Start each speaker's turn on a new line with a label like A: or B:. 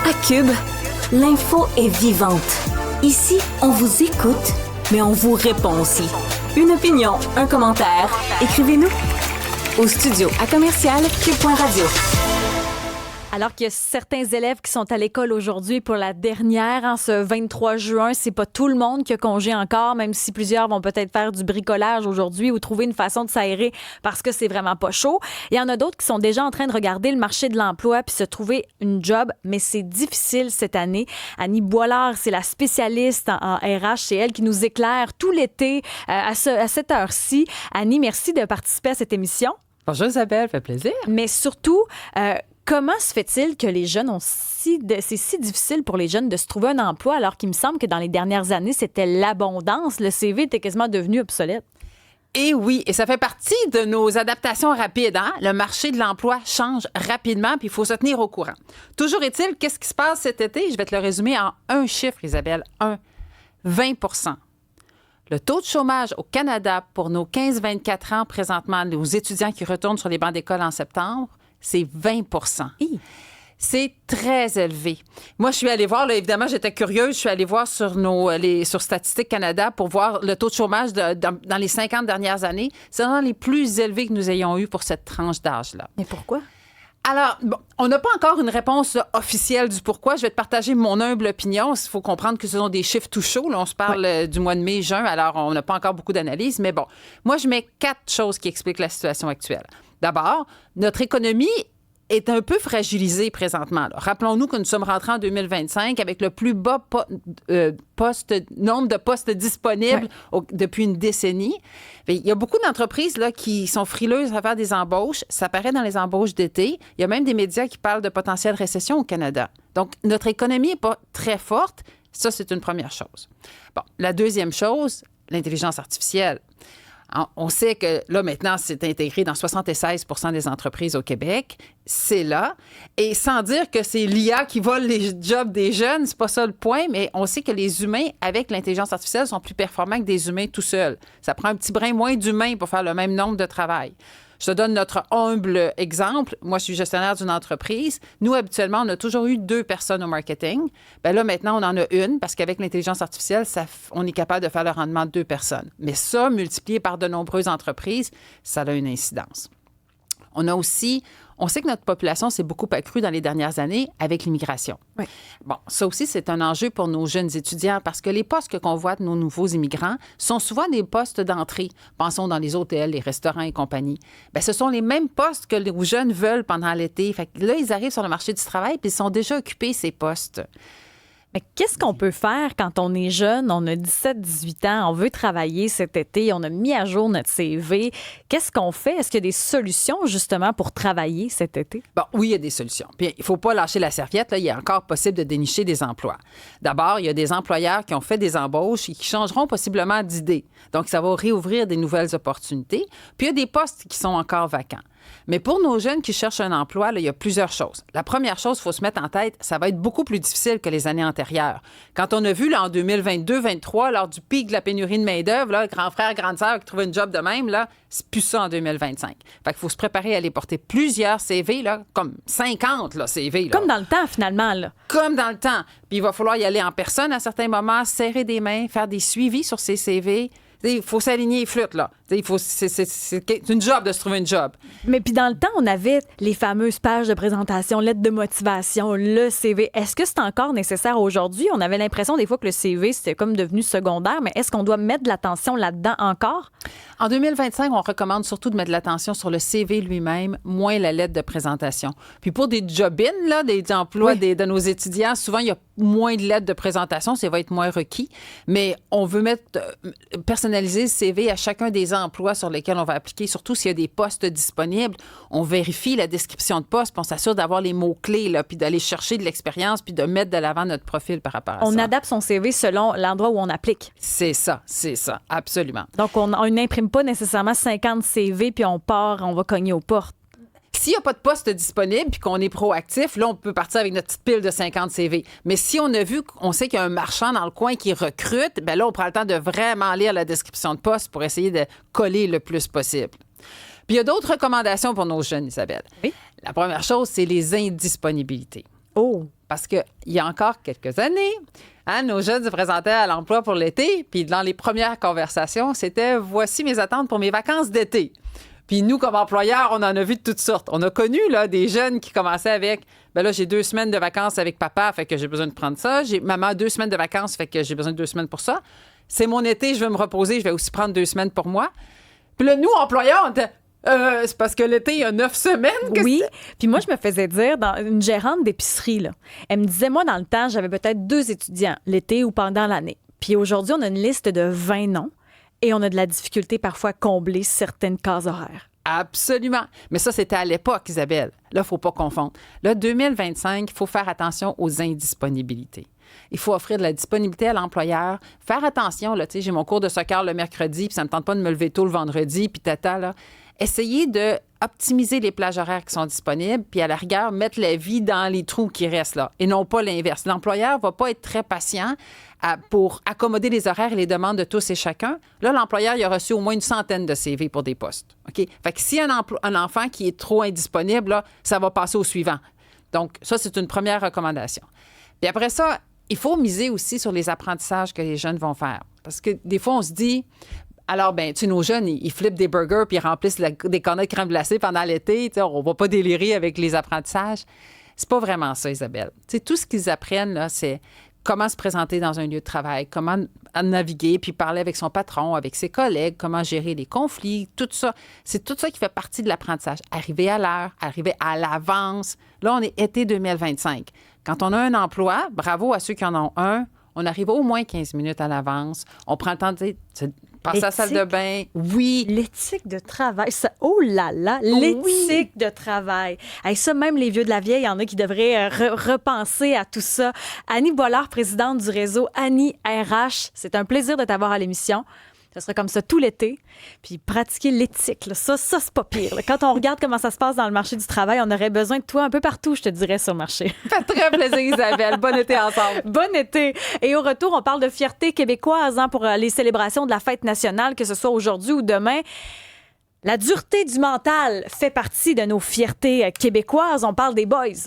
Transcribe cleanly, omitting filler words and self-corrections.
A: À Cube, l'info est vivante. Ici, on vous écoute, mais on vous répond aussi. Une opinion, un commentaire, écrivez-nous au studio à commercial cube.radio.
B: Alors qu'il y a certains élèves qui sont à l'école aujourd'hui pour la dernière, ce 23 juin, c'est pas tout le monde qui a congé encore, même si plusieurs vont peut-être faire du bricolage aujourd'hui ou trouver une façon de s'aérer parce que c'est vraiment pas chaud. Il y en a d'autres qui sont déjà en train de regarder le marché de l'emploi puis se trouver une job, mais c'est difficile cette année. Annie Boilard, c'est la spécialiste en RH, c'est elle qui nous éclaire tout l'été à cette heure-ci. Annie, merci de participer à cette émission.
C: Bonjour Isabelle, ça fait plaisir.
B: Mais surtout, comment se fait-il que les jeunes c'est si difficile pour les jeunes de se trouver un emploi alors qu'il me semble que dans les dernières années, c'était l'abondance. Le CV était quasiment devenu obsolète.
C: Et oui, et ça fait partie de nos adaptations rapides. Hein? Le marché de l'emploi change rapidement, puis il faut se tenir au courant. Toujours est-il, qu'est-ce qui se passe cet été? Je vais te le résumer en un chiffre, Isabelle. 20 %. Le taux de chômage au Canada pour nos 15-24 ans présentement, nos étudiants qui retournent sur les bancs d'école en septembre, c'est 20 %. C'est très élevé. Moi, je suis allée voir, là, évidemment, j'étais curieuse, je suis allée voir sur Statistique Canada pour voir le taux de chômage dans les 50 dernières années. C'est l'un des plus élevés que nous ayons eu pour cette tranche d'âge-là.
B: Mais pourquoi?
C: Alors, bon, on n'a pas encore une réponse officielle du pourquoi. Je vais te partager mon humble opinion. Il faut comprendre que ce sont des chiffres tout chauds. Là, on se parle du mois de mai, juin, alors on n'a pas encore beaucoup d'analyse. Mais bon, moi, je mets 4 choses qui expliquent la situation actuelle. D'abord, notre économie est un peu fragilisée présentement. Là. Rappelons-nous que nous sommes rentrés en 2025 avec le plus bas nombre de postes disponibles depuis une décennie. Il y a beaucoup d'entreprises là, qui sont frileuses à faire des embauches. Ça paraît dans les embauches d'été. Il y a même des médias qui parlent de potentielle récession au Canada. Donc, notre économie n'est pas très forte. Ça, c'est une première chose. Bon, la deuxième chose, l'intelligence artificielle. On sait que là, maintenant, c'est intégré dans 76 % des entreprises au Québec. C'est là. Et sans dire que c'est l'IA qui vole les jobs des jeunes, c'est pas ça le point, mais on sait que les humains, avec l'intelligence artificielle, sont plus performants que des humains tout seuls. Ça prend un petit brin moins d'humains pour faire le même nombre de travail. Je te donne notre humble exemple. Moi, je suis gestionnaire d'une entreprise. Nous, habituellement, on a toujours eu 2 personnes au marketing. Bien là, maintenant, on en a une parce qu'avec l'intelligence artificielle, on est capable de faire le rendement de 2 personnes. Mais ça, multiplié par de nombreuses entreprises, ça a une incidence. On sait que notre population s'est beaucoup accrue dans les dernières années avec l'immigration. Oui. Bon, ça aussi, c'est un enjeu pour nos jeunes étudiants parce que les postes que convoitent nos nouveaux immigrants sont souvent des postes d'entrée. Pensons dans les hôtels, les restaurants et compagnie. Bien, ce sont les mêmes postes que les jeunes veulent pendant l'été. Fait que là, ils arrivent sur le marché du travail puis ils sont déjà occupés, ces postes.
B: Mais qu'est-ce qu'on peut faire quand on est jeune, on a 17-18 ans, on veut travailler cet été, on a mis à jour notre CV? Qu'est-ce qu'on fait? Est-ce qu'il y a des solutions, justement, pour travailler cet été?
C: Bon, oui, il y a des solutions. Puis, il ne faut pas lâcher la serviette. Là, il est encore possible de dénicher des emplois. D'abord, il y a des employeurs qui ont fait des embauches et qui changeront possiblement d'idée. Donc, ça va réouvrir des nouvelles opportunités. Puis, il y a des postes qui sont encore vacants. Mais pour nos jeunes qui cherchent un emploi, là, il y a plusieurs choses. La première chose, il faut se mettre en tête, ça va être beaucoup plus difficile que les années antérieures. Quand on a vu là, en 2022-2023, lors du pic de la pénurie de main-d'œuvre, là, grand frère, grande sœur qui trouvent une job de même, là, c'est plus ça en 2025. Fait qu'il faut se préparer à aller porter plusieurs CV, là, comme 50 là, CV. Là.
B: Comme dans le temps, finalement. Là.
C: Comme dans le temps. Puis il va falloir y aller en personne à certains moments, serrer des mains, faire des suivis sur ces CV. Il faut s'aligner les flûtes, là. C'est une job de se trouver une job.
B: Mais puis dans le temps, on avait les fameuses pages de présentation, lettres de motivation, le CV. Est-ce que c'est encore nécessaire aujourd'hui? On avait l'impression des fois que le CV, c'était comme devenu secondaire, mais est-ce qu'on doit mettre de l'attention là-dedans encore?
C: En 2025, on recommande surtout de mettre de l'attention sur le CV lui-même, moins la lettre de présentation. Puis pour des job-in, là, des emplois de nos étudiants, souvent, il y a moins de lettres de présentation, ça va être moins requis. Mais on veut personnaliser le CV à chacun des emplois sur lesquels on va appliquer, surtout s'il y a des postes disponibles. On vérifie la description de poste, puis on s'assure d'avoir les mots-clés, là, puis d'aller chercher de l'expérience, puis de mettre de l'avant notre profil par rapport à ça.
B: On adapte son CV selon l'endroit où on applique.
C: C'est ça, absolument.
B: Donc, on n'imprime pas nécessairement 50 CV, puis on va cogner aux portes.
C: S'il n'y a pas de poste disponible puis qu'on est proactif, là, on peut partir avec notre petite pile de 50 CV. Mais si on a vu qu'on sait qu'il y a un marchand dans le coin qui recrute, bien là, on prend le temps de vraiment lire la description de poste pour essayer de coller le plus possible. Puis il y a d'autres recommandations pour nos jeunes, Isabelle. Oui. La première chose, c'est les indisponibilités.
B: Oh!
C: parce qu'il y a encore quelques années, nos jeunes se présentaient à l'emploi pour l'été, puis dans les premières conversations, c'était « Voici mes attentes pour mes vacances d'été ». Puis nous, comme employeurs, on en a vu de toutes sortes. On a connu là, des jeunes qui commençaient avec « Ben là, j'ai 2 semaines de vacances avec papa, fait que j'ai besoin de prendre ça. J'ai maman 2 semaines de vacances, fait que j'ai besoin de 2 semaines pour ça. C'est mon été, je veux me reposer, je vais aussi prendre 2 semaines pour moi. » Puis là, nous, employeurs, on était c'est parce que l'été, il y a 9 semaines.
B: Oui. Puis moi, je me faisais dire, dans une gérante d'épicerie, là, elle me disait, moi, dans le temps, j'avais peut-être 2 étudiants, l'été ou pendant l'année. Puis aujourd'hui, on a une liste de 20 noms et on a de la difficulté parfois à combler certaines cases horaires.
C: Absolument. Mais ça, c'était à l'époque, Isabelle. Là, il ne faut pas confondre. Là, 2025, il faut faire attention aux indisponibilités. Il faut offrir de la disponibilité à l'employeur. Faire attention, là, tu sais, j'ai mon cours de soccer le mercredi, puis ça ne me tente pas de me lever tôt le vendredi, puis tata, là. Essayez d'optimiser les plages horaires qui sont disponibles, puis à la rigueur, mettre la vie dans les trous qui restent là, et non pas l'inverse. L'employeur ne va pas être très patient pour accommoder les horaires et les demandes de tous et chacun. Là, l'employeur, il a reçu au moins une centaine de CV pour des postes. OK? Fait que s'il y a un enfant qui est trop indisponible, là, ça va passer au suivant. Donc, ça, c'est une première recommandation. Puis après ça, il faut miser aussi sur les apprentissages que les jeunes vont faire. Parce que des fois, on se dit... Alors, ben, tu sais, nos jeunes, ils flippent des burgers puis ils remplissent des cornets de crème glacée pendant l'été. Tu sais, on va pas délirer avec les apprentissages. C'est pas vraiment ça, Isabelle. Tu sais, tout ce qu'ils apprennent, là, c'est comment se présenter dans un lieu de travail, comment naviguer, puis parler avec son patron, avec ses collègues, comment gérer les conflits, tout ça. C'est tout ça qui fait partie de l'apprentissage. Arriver à l'heure, arriver à l'avance. Là, on est été 2025. Quand on a un emploi, bravo à ceux qui en ont un, on arrive au moins 15 minutes à l'avance. On prend le temps de passer à la salle de bain. Oui.
B: L'éthique de travail. Ça, oh là là, l'éthique de travail. Hey, ça, même les vieux de la vieille, il y en a qui devraient repenser à tout ça. Annie Boilard, présidente du réseau Annie RH. C'est un plaisir de t'avoir à l'émission. Ça sera comme ça tout l'été. Puis pratiquer l'éthique, là, ça c'est pas pire. Là. Quand on regarde comment ça se passe dans le marché du travail, on aurait besoin de toi un peu partout, je te dirais, sur le marché.
C: Ça fait très plaisir, Isabelle. Bon été ensemble.
B: Bon été. Et au retour, on parle de fierté québécoise pour les célébrations de la fête nationale, que ce soit aujourd'hui ou demain. La dureté du mental fait partie de nos fiertés québécoises. On parle des boys.